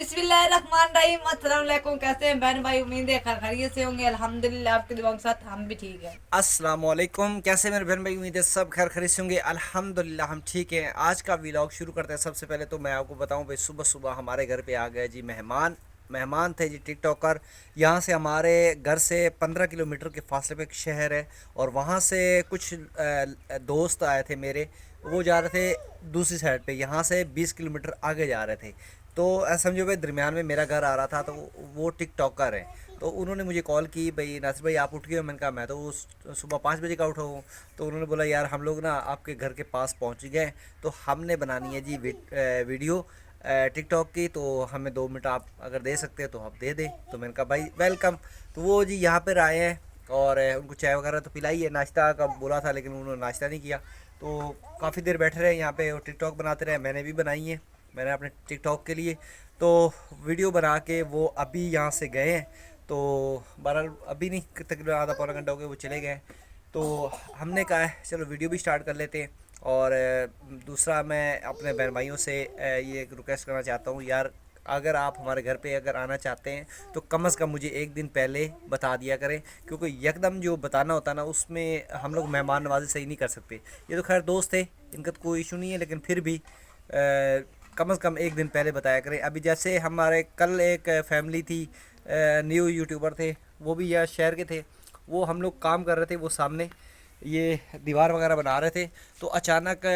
बिस्मिल्लाहिर्रहमानिर्रहीम। अस्सलाम वालेकुम। कैसे हैं बहन भाई? उम्मीद है खैरियत से होंगे। अल्हम्दुलिल्लाह आपके दुआ के साथ हम भी ठीक हैं। अस्सलाम वालेकुम। कैसे मेरे बहन भाई, उम्मीद है सब खैर खरीद से होंगे। अल्हम्दुलिल्लाह हम ठीक हैं। आज का व्लॉग शुरू करते हैं। सबसे पहले तो मैं आपको बताऊं भाई, सुबह सुबह हमारे घर पे आ गए जी मेहमान। मेहमान थे जी टिकटॉकर। यहाँ से हमारे घर से 15 किलोमीटर के फासले पे एक शहर है, और वहाँ से कुछ दोस्त आए थे मेरे। वो जा रहे थे दूसरी साइड पे, यहाँ से 20 किलोमीटर आगे जा रहे थे। तो ऐसा समझो भाई, दरमियान में मेरा घर आ रहा था। तो वो टिकटॉकर हैं। तो उन्होंने मुझे कॉल की, भाई नासिर भाई आप उठ गए हो? मैंने कहा मैं तो सुबह 5 बजे का उठा हूँ। तो उन्होंने बोला यार हम लोग ना आपके घर के पास पहुँच गए, तो हमने बनानी है जी वीडियो टिकटॉक की। तो हमें 2 मिनट आप अगर दे सकते हैं तो आप दे दें। तो मैंने कहा भाई वेलकम। तो वो जी यहाँ पर आए हैं, और उनको चाय वगैरह तो पिलाई है। नाश्ता का बोला था लेकिन उन्होंने नाश्ता नहीं किया। तो काफ़ी देर बैठे रहे यहाँ पे और टिकटॉक बनाते रहे। मैंने भी बनाई है, मैंने अपने टिकटॉक के लिए। तो वीडियो बना के वो अभी यहाँ से गए हैं। तो 12 अभी नहीं, तकरीबन आधा पौना घंटा हो गया वो चले गए। तो हमने कहा है चलो वीडियो भी स्टार्ट कर लेते हैं। और दूसरा मैं अपने बहन भाइयों से ये एक रिक्वेस्ट करना चाहता हूँ यार, अगर आप हमारे घर पे अगर आना चाहते हैं तो कम से कम मुझे एक दिन पहले बता दिया करें, क्योंकि यकदम जो बताना होता है ना उसमें हम लोग मेहमान नवाजी सही नहीं कर सकते। ये तो खैर दोस्त है, इनका तो कोई इशू नहीं है, लेकिन फिर भी कम से कम एक दिन पहले बताया करें। अभी जैसे हमारे कल एक फैमिली थी, न्यू यूट्यूबर थे, वो भी यहाँ शहर के थे। वो हम लोग काम कर रहे थे, वो सामने ये दीवार वगैरह बना रहे थे। तो अचानक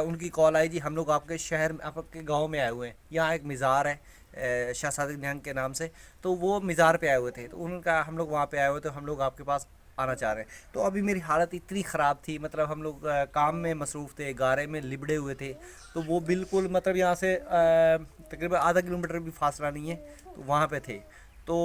उनकी कॉल आई जी हम लोग आपके शहर में, आपके गांव में आए हुए हैं। यहाँ एक मज़ार है शाह सादिक निहंग के नाम से। तो वो मज़ार पे आए हुए थे, तो उनका हम लोग वहाँ पे आए हुए थे, हम लोग आपके पास आना चाह रहे हैं। तो अभी मेरी हालत इतनी ख़राब थी, मतलब हम लोग काम में मसरूफ़ थे, गारे में लिबड़े हुए थे। तो वो बिल्कुल मतलब यहाँ से तकरीबन आधा किलोमीटर भी फासला नहीं है, तो वहाँ पे थे। तो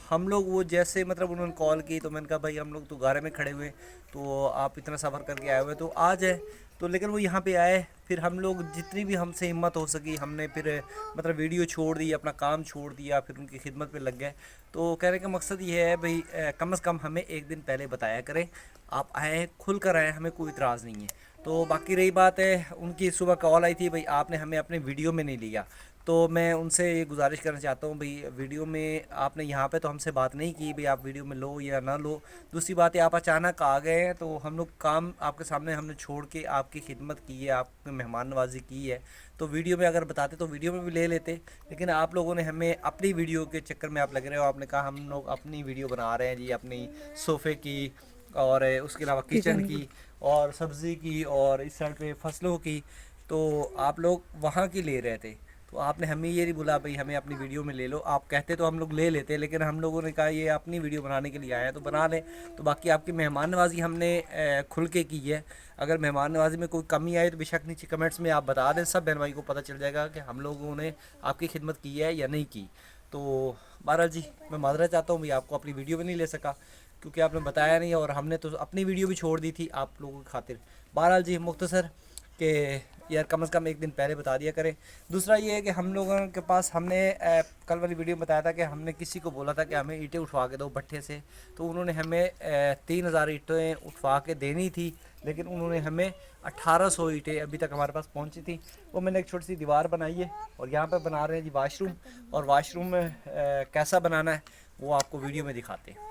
हम लोग वो जैसे मतलब उन्होंने कॉल की, तो मैंने कहा भाई हम लोग तो गारे में खड़े हुए, तो आप इतना सफ़र करके आए हुए तो आ जाए। तो लेकिन वो यहाँ पे आए, फिर हम लोग जितनी भी हमसे हिम्मत हो सकी हमने फिर मतलब वीडियो छोड़ दी, अपना काम छोड़ दिया, फिर उनकी खिदमत पे लग गए। तो कहने का मकसद ये है भाई, कम से कम हमें एक दिन पहले बताया करें। आप आएँ खुल कर आएँ, हमें कोई इतराज़ नहीं है। तो बाकी रही बात है, उनकी सुबह कॉल आई थी भाई आपने हमें अपने वीडियो में नहीं लिया। तो मैं उनसे ये गुजारिश करना चाहता हूँ भाई, वीडियो में आपने यहाँ पे तो हमसे बात नहीं की भाई आप वीडियो में लो या ना लो। दूसरी बात है आप अचानक आ गए हैं, तो हम लोग काम आपके सामने हमने छोड़ के आपकी खिदमत की है, आपकी मेहमान नवाजी की है। तो वीडियो में अगर बताते तो वीडियो में भी ले लेते, लेकिन आप लोगों ने हमें अपनी वीडियो के चक्कर में आप लग रहे हो। आपने कहा हम लोग अपनी वीडियो बना रहे हैं जी, अपनी सोफ़े की, और उसके अलावा किचन किचन की। की, और सब्ज़ी की, और इस साइड पे फसलों की। तो आप लोग वहाँ की ले रहे थे। तो आपने हमें ये नहीं बोला भाई हमें अपनी वीडियो में ले लो। आप कहते तो हम लोग ले लेते, लेकिन हम लोगों ने कहा ये अपनी वीडियो बनाने के लिए आया है तो बना लें। तो बाकी आपकी मेहमान नवाज़ी हमने खुल के की है। अगर मेहमान नवाज़ी में कोई कमी आए तो बेशक नीचे कमेंट्स में आप बता दें, सब बहन भाई को पता चल जाएगा कि हम लोगों ने आपकी खिदमत की है या नहीं की। तो बहरहाल जी, मैं माजरा चाहता हूँ भाई आपको अपनी वीडियो में नहीं ले सका, क्योंकि आपने बताया नहीं, और हमने तो अपनी वीडियो भी छोड़ दी थी आप लोगों की खातिर। बहरहाल जी मुख्तसर कि यार कम से कम एक दिन पहले बता दिया करें। दूसरा ये है कि हम लोगों के पास हमने कल वाली वीडियो में बताया था कि हमने किसी को बोला था कि हमें ईंटें उठवा के दो भट्ठे से। तो उन्होंने हमें 3,000 ईंटें उठवा के देनी थी, लेकिन उन्होंने हमें 1800 ईंटें अभी तक हमारे पास पहुंची थी। वो मैंने एक छोटी सी दीवार बनाई है, और यहाँ पर बना रहे हैं जी वाशरूम। और वाशरूम में कैसा बनाना है वो आपको वीडियो में दिखाते हैं।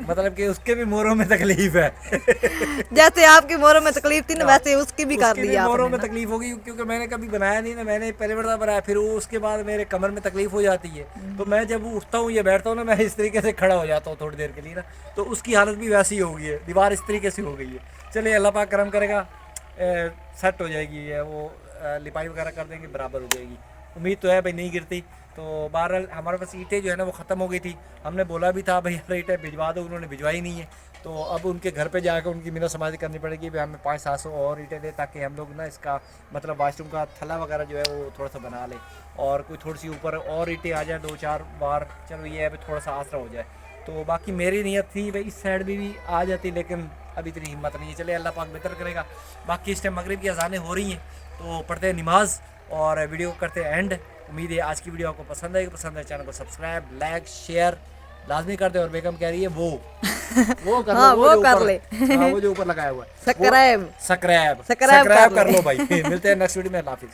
मतलब कि उसके भी मोरों में तकलीफ है। जैसे आपकी मोरों में तकलीफ थी ना वैसे उसकी भी कर उसकी ली भी मोरों आपने में ना। तकलीफ होगी क्योंकि मैंने कभी बनाया नहीं ना, मैंने पहले बड़ा बनाया, फिर वो उसके बाद मेरे कमर में तकलीफ हो जाती है, तो मैं जब उठता हूँ या बैठता हूँ ना, मैं इस तरीके से खड़ा हो जाता हूँ थोड़ी देर के लिए ना, तो उसकी हालत भी वैसी हो गई है, दीवार इस तरीके से हो गई है। चलिए अल्लाह पाक करम करेगा, सेट हो जाएगी है वो, लिपाई वगैरह कर देंगे, बराबर हो जाएगी। उम्मीद तो है भाई नहीं गिरती। तो बहरहाल हमारे पास ईंटें जो है ना वो ख़त्म हो गई थी, हमने बोला भी था भाई यार ईंटें भिजवा दो, उन्होंने भिजवाई नहीं है। तो अब उनके घर पे जाकर उनकी मिन्नत समाधि करनी पड़ेगी भाई हमें 500-700 और ईंटें दे, ताकि हम लोग ना इसका मतलब वाशरूम का थला वगैरह जो है वो थोड़ा सा बना लें, और कोई थोड़ी सी ऊपर और ईंटें आ जाए 2-4 बार, चलो ये है थोड़ा सा आसरा हो जाए। तो बाकी मेरी नीयत थी भाई इस साइड भी आ जाती, लेकिन अभी इतनी हिम्मत नहीं है। चले अल्लाह पाक बेहतर करेगा। बाकी इस टाइम मगरिब की अज़ानें हो रही हैं, तो पढ़ते हैं नमाज और वीडियो को करते हैं एंड। उम्मीद है आज की वीडियो आपको पसंद आएगी, पसंद है चैनल को सब्सक्राइब लाइक शेयर लाजमी कर दे। और बेगम कह रही है वो कर हाँ, लो, वो कर ले। हाँ, वो जो ऊपर लगाया हुआ है सब्सक्राइब सब्सक्राइब सब्सक्राइब कर लो भाई। मिलते हैं नेक्स्ट वीडियो में, अल्लाह हाफिज़।